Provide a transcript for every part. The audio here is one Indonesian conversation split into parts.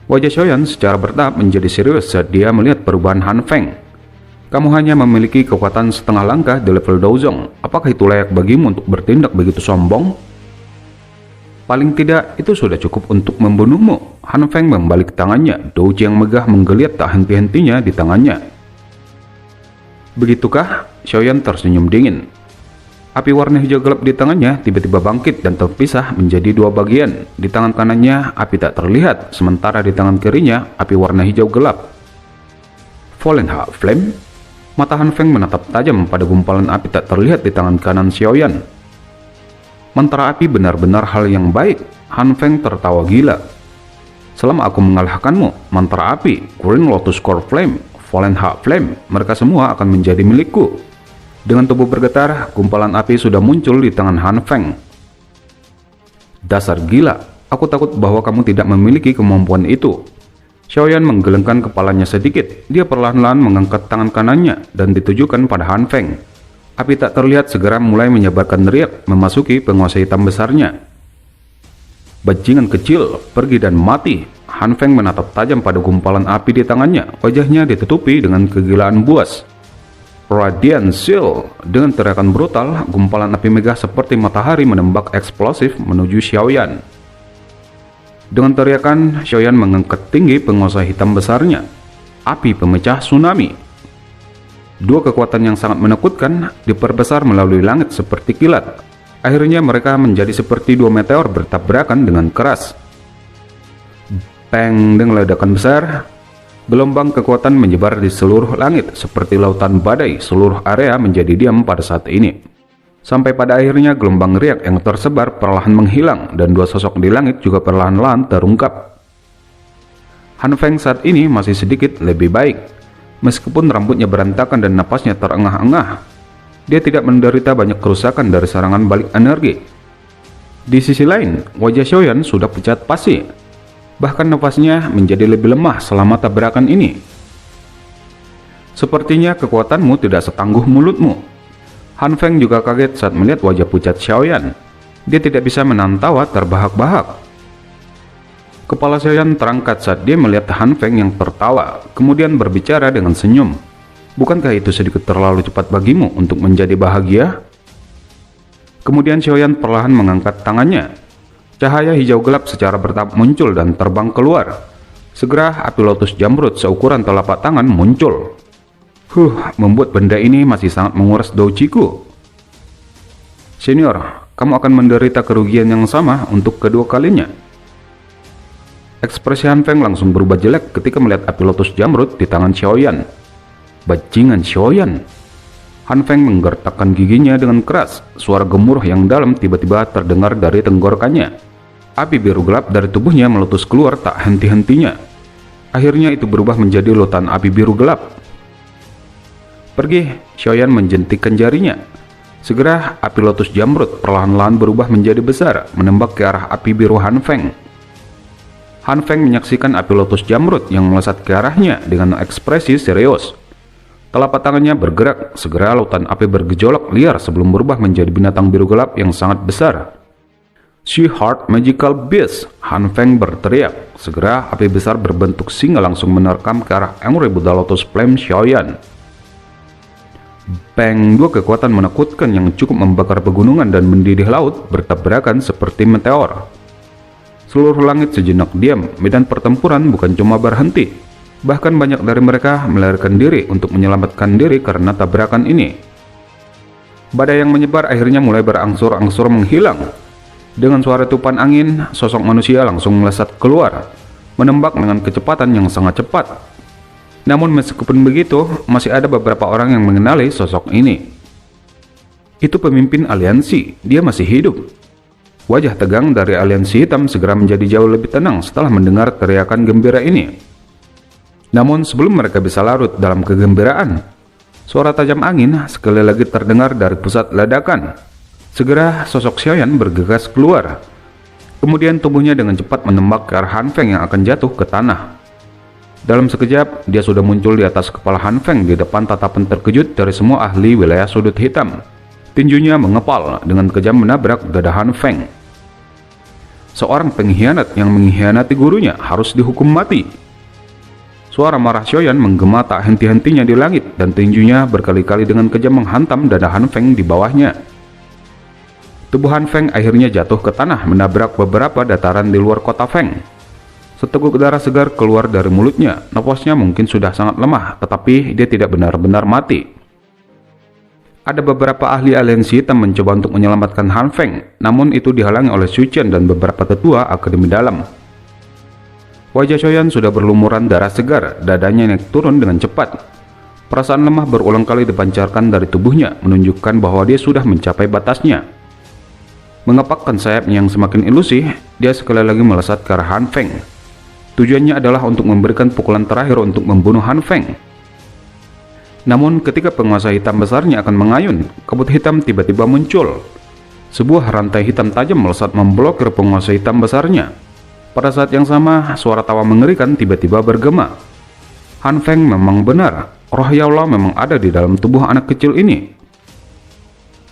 Wajah Xiaoyan secara bertahap menjadi serius saat dia melihat perubahan Han Feng. Kamu hanya memiliki kekuatan setengah langkah di level Douzong. Apakah itu layak bagimu untuk bertindak begitu sombong? Paling tidak, itu sudah cukup untuk membunuhmu. Han Feng membalik tangannya. Douji yang megah menggeliat tak henti-hentinya di tangannya. Begitukah? Xiaoyan tersenyum dingin. Api warna hijau gelap di tangannya tiba-tiba bangkit dan terpisah menjadi dua bagian. Di tangan kanannya, api tak terlihat, sementara di tangan kirinya, api warna hijau gelap. Fallen Heart Flame? Mata Han Feng menatap tajam pada gumpalan api tak terlihat di tangan kanan Xiaoyan. Mantra api benar-benar hal yang baik. Han Feng tertawa gila. Selama aku mengalahkanmu, mantra api, Green Lotus Core Flame, Fallen Heart Flame, mereka semua akan menjadi milikku. Dengan tubuh bergetar, gumpalan api sudah muncul di tangan Han Feng. Dasar gila, aku takut bahwa kamu tidak memiliki kemampuan itu. Xiaoyan menggelengkan kepalanya sedikit. Dia perlahan-lahan mengangkat tangan kanannya dan ditujukan pada Han Feng. Api tak terlihat segera mulai menyebarkan riak memasuki penguasa hitam besarnya. Bajingan kecil, pergi dan mati. Han Feng menatap tajam pada gumpalan api di tangannya. Wajahnya ditutupi dengan kegilaan buas. Radiant Seal. Dengan teriakan brutal, gumpalan api megah seperti matahari menembak eksplosif menuju Xiaoyan. Dengan teriakan, Xiaoyan mengangkat tinggi penguasa hitam besarnya. Api pemecah tsunami. Dua kekuatan yang sangat menakutkan diperbesar melalui langit seperti kilat. Akhirnya mereka menjadi seperti dua meteor bertabrakan dengan keras. Bang! Dengan ledakan besar, gelombang kekuatan menyebar di seluruh langit seperti lautan badai. Seluruh area menjadi diam pada saat ini. Sampai pada akhirnya gelombang riak yang tersebar perlahan menghilang dan dua sosok di langit juga perlahan-lahan terungkap. Han Feng saat ini masih sedikit lebih baik. Meskipun rambutnya berantakan dan napasnya terengah-engah, dia tidak menderita banyak kerusakan dari serangan balik energi. Di sisi lain, wajah Xiaoyan sudah pucat pasi. Bahkan nafasnya menjadi lebih lemah selama tabrakan ini. Sepertinya kekuatanmu tidak setangguh mulutmu. Han Feng juga kaget saat melihat wajah pucat Xiaoyan. Dia tidak bisa menahan tawa terbahak-bahak. Kepala Xiaoyan terangkat saat dia melihat Han Feng yang tertawa, kemudian berbicara dengan senyum. Bukankah itu sedikit terlalu cepat bagimu untuk menjadi bahagia? Kemudian Xiaoyan perlahan mengangkat tangannya. Cahaya hijau gelap secara bertahap muncul dan terbang keluar. Segera api lotus jamrut seukuran telapak tangan muncul. Membuat benda ini masih sangat menguras doujiku. Senior, kamu akan menderita kerugian yang sama untuk kedua kalinya. Ekspresi Han Feng langsung berubah jelek ketika melihat api lotus jamrut di tangan Xiaoyan. Bajingan Xiaoyan. Han Feng menggertakkan giginya dengan keras. Suara gemuruh yang dalam tiba-tiba terdengar dari tenggorokannya. Api biru gelap dari tubuhnya meletus keluar tak henti-hentinya. Akhirnya itu berubah menjadi lautan api biru gelap. Pergi, Xiaoyan menjentikkan jarinya. Segera api lotus jamrut perlahan-lahan berubah menjadi besar, menembak ke arah api biru Han Feng. Han Feng menyaksikan api lotus jamrut yang melesat ke arahnya dengan ekspresi serius. Telapak tangannya bergerak, segera lautan api bergejolak liar sebelum berubah menjadi binatang biru gelap yang sangat besar. She-Heart Magical Beast, Han Feng berteriak. Segera api besar berbentuk singa langsung menerkam ke arah Angry Buddha Lotus Flame Xiaoyan. Bang! Dua kekuatan menakutkan yang cukup membakar pegunungan dan mendidih laut bertabrakan seperti meteor. Seluruh langit sejenak diam. Medan pertempuran bukan cuma berhenti, bahkan banyak dari mereka melarikan diri untuk menyelamatkan diri karena tabrakan ini. Badai yang menyebar akhirnya mulai berangsur-angsur menghilang. Dengan suara tupan angin, sosok manusia langsung melesat keluar, menembak dengan kecepatan yang sangat cepat. Namun meskipun begitu, masih ada beberapa orang yang mengenali sosok ini. Itu pemimpin aliansi, dia masih hidup. Wajah tegang dari aliansi hitam segera menjadi jauh lebih tenang setelah mendengar teriakan gembira ini. Namun sebelum mereka bisa larut dalam kegembiraan, suara tajam angin sekali lagi terdengar dari pusat ledakan. Segera sosok Xiaoyan bergegas keluar. Kemudian tubuhnya dengan cepat menembak ke arah Han Feng yang akan jatuh ke tanah. Dalam sekejap, dia sudah muncul di atas kepala Han Feng di depan tatapan terkejut dari semua ahli wilayah sudut hitam. Tinjunya mengepal dengan kejam menabrak dada Han Feng. Seorang pengkhianat yang mengkhianati gurunya harus dihukum mati. Suara marah Xiaoyan menggema tak henti-hentinya di langit dan tinjunya berkali-kali dengan kejam menghantam dada Han Feng di bawahnya. Tubuh Han Feng akhirnya jatuh ke tanah menabrak beberapa dataran di luar kota Feng. Seteguk darah segar keluar dari mulutnya. Napasnya mungkin sudah sangat lemah, tetapi dia tidak benar-benar mati. Ada beberapa ahli aliansi hitam mencoba untuk menyelamatkan Han Feng, namun itu dihalangi oleh Su Chen dan beberapa tetua Akademi Dalam. Wajah Xiaoyan sudah berlumuran darah segar, dadanya naik turun dengan cepat. Perasaan lemah berulang kali dipancarkan dari tubuhnya, menunjukkan bahwa dia sudah mencapai batasnya. Mengepakkan sayapnya yang semakin ilusif, dia sekali lagi melesat ke arah Han Feng. Tujuannya adalah untuk memberikan pukulan terakhir untuk membunuh Han Feng. Namun ketika penguasa hitam besarnya akan mengayun, kabut hitam tiba-tiba muncul. Sebuah rantai hitam tajam melesat memblokir penguasa hitam besarnya. Pada saat yang sama, suara tawa mengerikan tiba-tiba bergema. Han Feng memang benar, roh Yaola memang ada di dalam tubuh anak kecil ini.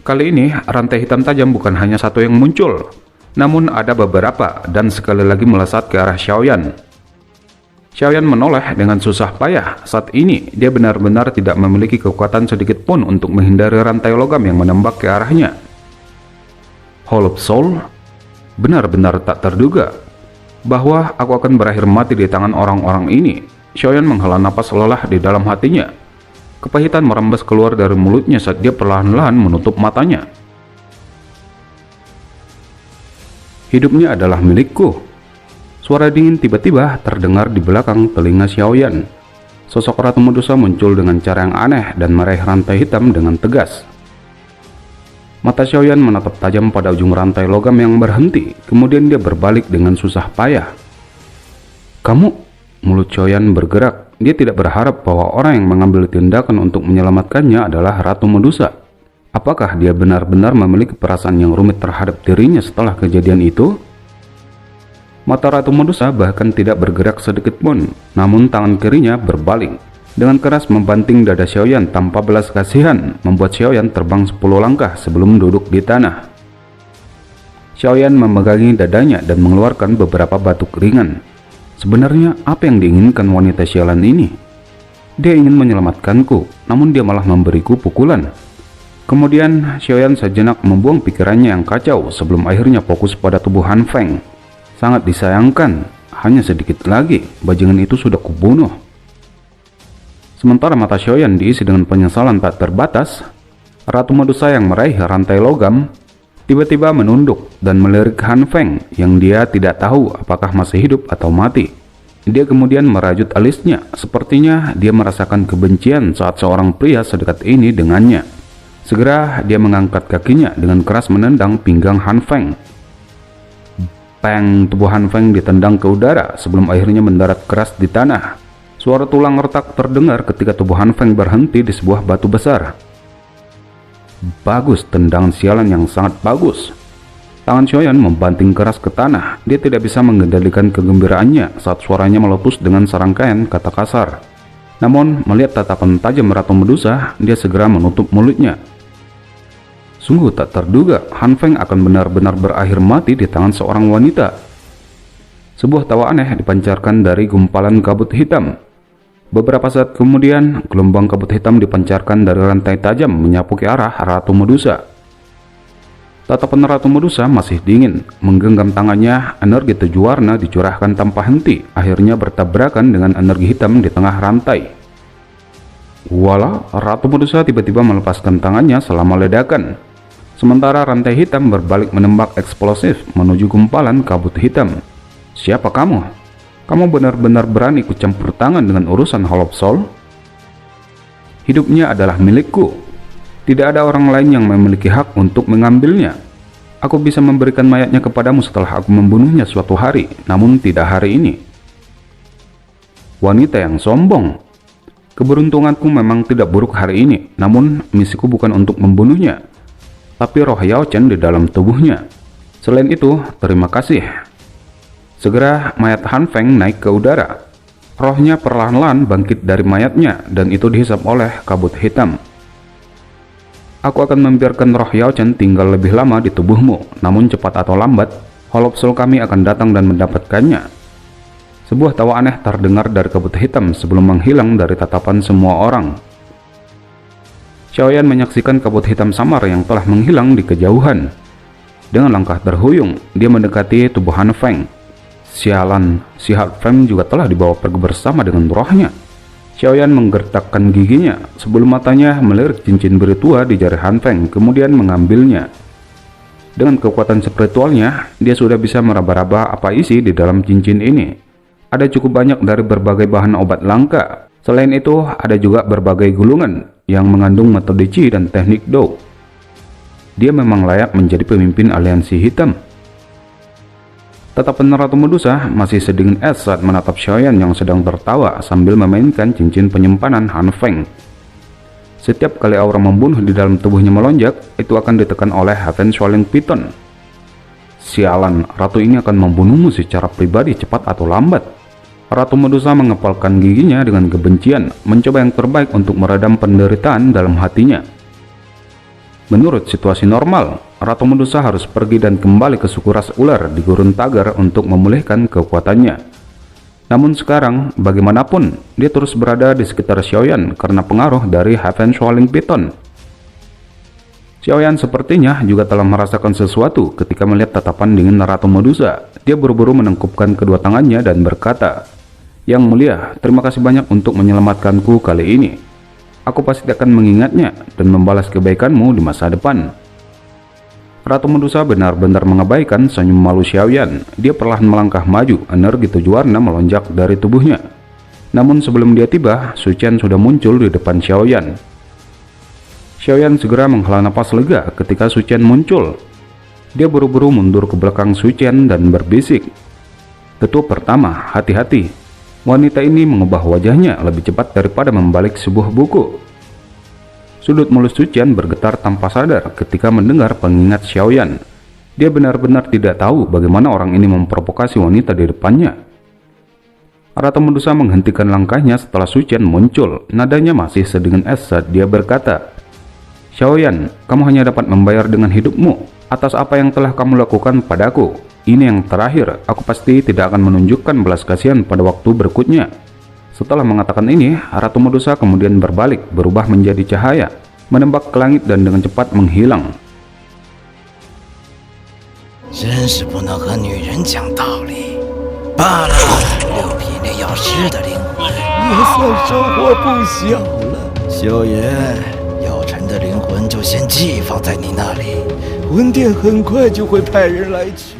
Kali ini, rantai hitam tajam bukan hanya satu yang muncul, namun ada beberapa dan sekali lagi melesat ke arah Xiaoyan. Xiaoyan menoleh dengan susah payah. Saat ini, dia benar-benar tidak memiliki kekuatan sedikit pun untuk menghindari rantai logam yang menembak ke arahnya. Hollow Soul? Benar-benar tak terduga bahwa aku akan berakhir mati di tangan orang-orang ini. Xiaoyan menghela napas lelah di dalam hatinya. Kepahitan merembes keluar dari mulutnya saat dia perlahan-lahan menutup matanya. Hidupnya adalah milikku. Suara dingin tiba-tiba terdengar di belakang telinga Xiaoyan. Sosok Ratu Medusa muncul dengan cara yang aneh dan meraih rantai hitam dengan tegas. Mata Xiaoyan menatap tajam pada ujung rantai logam yang berhenti, kemudian dia berbalik dengan susah payah. "Kamu?" Mulut Xiaoyan bergerak. Dia tidak berharap bahwa orang yang mengambil tindakan untuk menyelamatkannya adalah Ratu Medusa. Apakah dia benar-benar memiliki perasaan yang rumit terhadap dirinya setelah kejadian itu? Mata Ratu Medusa bahkan tidak bergerak sedikit pun, namun tangan kirinya berbalik. Dengan keras membanting dada Xiaoyan tanpa belas kasihan, membuat Xiaoyan terbang 10 langkah sebelum duduk di tanah. Xiaoyan memegangi dadanya dan mengeluarkan beberapa batuk ringan. Sebenarnya apa yang diinginkan wanita sialan ini? Dia ingin menyelamatkanku, namun dia malah memberiku pukulan. Kemudian Xiaoyan sejenak membuang pikirannya yang kacau sebelum akhirnya fokus pada tubuh Han Feng. Sangat disayangkan, hanya sedikit lagi bajingan itu sudah kubunuh. Sementara mata Xiaoyan diisi dengan penyesalan tak terbatas, Ratu Medusa yang meraih rantai logam tiba-tiba menunduk dan melirik Han Feng yang dia tidak tahu apakah masih hidup atau mati. Dia kemudian merajut alisnya, sepertinya dia merasakan kebencian saat seorang pria sedekat ini dengannya. Segera dia mengangkat kakinya dengan keras menendang pinggang Han Feng. Peng, tubuh Han Feng ditendang ke udara sebelum akhirnya mendarat keras di tanah. Suara tulang retak terdengar ketika tubuh Han Feng berhenti di sebuah batu besar. Bagus, tendangan sialan yang sangat bagus. Tangan Xiaoyan membanting keras ke tanah. Dia tidak bisa mengendalikan kegembiraannya saat suaranya meletus dengan serangkaian kata kasar. Namun, melihat tatapan tajam Ratu Medusa, dia segera menutup mulutnya. Sungguh tak terduga, Han Feng akan benar-benar berakhir mati di tangan seorang wanita. Sebuah tawa aneh dipancarkan dari gumpalan kabut hitam. Beberapa saat kemudian, gelombang kabut hitam dipancarkan dari rantai tajam menyapu ke arah Ratu Medusa. Tatapan Ratu Medusa masih dingin. Menggenggam tangannya, energi 7 warna dicurahkan tanpa henti, akhirnya bertabrakan dengan energi hitam di tengah rantai. Walah, Ratu Medusa tiba-tiba melepaskan tangannya selama ledakan. Sementara rantai hitam berbalik menembak eksplosif menuju gumpalan kabut hitam. Siapa kamu? Kamu benar-benar berani ikut campur tangan dengan urusan Hollow Soul? Hidupnya adalah milikku. Tidak ada orang lain yang memiliki hak untuk mengambilnya. Aku bisa memberikan mayatnya kepadamu setelah aku membunuhnya suatu hari, namun tidak hari ini. Wanita yang sombong. Keberuntunganku memang tidak buruk hari ini, namun misiku bukan untuk membunuhnya, tapi roh Yao Chen di dalam tubuhnya. Selain itu, terima kasih. Segera mayat Han Feng naik ke udara. Rohnya perlahan-lahan bangkit dari mayatnya dan itu dihisap oleh kabut hitam. Aku akan membiarkan roh Yao Chen tinggal lebih lama di tubuhmu, namun cepat atau lambat, Holopsul kami akan datang dan mendapatkannya. Sebuah tawa aneh terdengar dari kabut hitam sebelum menghilang dari tatapan semua orang. Xiaoyan menyaksikan kabut hitam samar yang telah menghilang di kejauhan. Dengan langkah terhuyung, dia mendekati tubuh Han Feng. Sialan, si Han Feng juga telah dibawa pergi bersama dengan rohnya. Xiaoyan menggertakkan giginya sebelum matanya melirik cincin beri tua di jari Han Feng, kemudian mengambilnya. Dengan kekuatan spiritualnya, dia sudah bisa meraba-raba apa isi di dalam cincin ini. Ada cukup banyak dari berbagai bahan obat langka. Selain itu, ada juga berbagai gulungan yang mengandung metode Qi dan teknik Dou. Dia memang layak menjadi pemimpin aliansi hitam. Tatapan Ratu Medusa masih sedingin es saat menatap Xiaoyan yang sedang tertawa sambil memainkan cincin penyimpanan Han Feng. Setiap kali aura membunuh di dalam tubuhnya melonjak, itu akan ditekan oleh Heaven Swelling Piton. Sialan, ratu ini akan membunuhmu secara pribadi cepat atau lambat. Ratu Medusa mengepalkan giginya dengan kebencian, mencoba yang terbaik untuk meredam penderitaan dalam hatinya. Menurut situasi normal, Ratu Medusa harus pergi dan kembali ke suku ras ular di Gurun Tagar untuk memulihkan kekuatannya. Namun sekarang, bagaimanapun, dia terus berada di sekitar Xiaoyan karena pengaruh dari Heaven Swelling Piton. Xiaoyan sepertinya juga telah merasakan sesuatu ketika melihat tatapan dingin Ratu Medusa. Dia buru-buru menengkupkan kedua tangannya dan berkata, "Yang mulia, terima kasih banyak untuk menyelamatkanku kali ini. Aku pasti akan mengingatnya dan membalas kebaikanmu di masa depan." Ratu Medusa benar-benar mengabaikan senyum malu Xiaoyan. Dia perlahan melangkah maju, energi 7 warna melonjak dari tubuhnya. Namun sebelum dia tiba, Su Qian sudah muncul di depan Xiaoyan. Xiaoyan segera menghela napas lega ketika Su Qian muncul. Dia buru-buru mundur ke belakang Su Qian dan berbisik, "Ketua pertama, hati-hati. Wanita ini mengubah wajahnya lebih cepat daripada membalik sebuah buku." Sudut mulut Su Qian bergetar tanpa sadar ketika mendengar pengingat Xiaoyan. Dia benar-benar tidak tahu bagaimana orang ini memprovokasi wanita di depannya. Ratu Medusa menghentikan langkahnya setelah Su Qian muncul. Nadanya masih sedingin es saat dia berkata, "Xiaoyan, kamu hanya dapat membayar dengan hidupmu atas apa yang telah kamu lakukan padaku. Ini yang terakhir, aku pasti tidak akan menunjukkan belas kasihan pada waktu berikutnya." Setelah mengatakan ini, Ratu Medusa kemudian berbalik, berubah menjadi cahaya, menembak ke langit dan dengan cepat menghilang. 真是不能和女人讲道理。罢了，6匹内药师的灵魂也算收获不小了。萧炎，药尘的灵魂就先寄放在你那里，魂殿很快就会派人来取。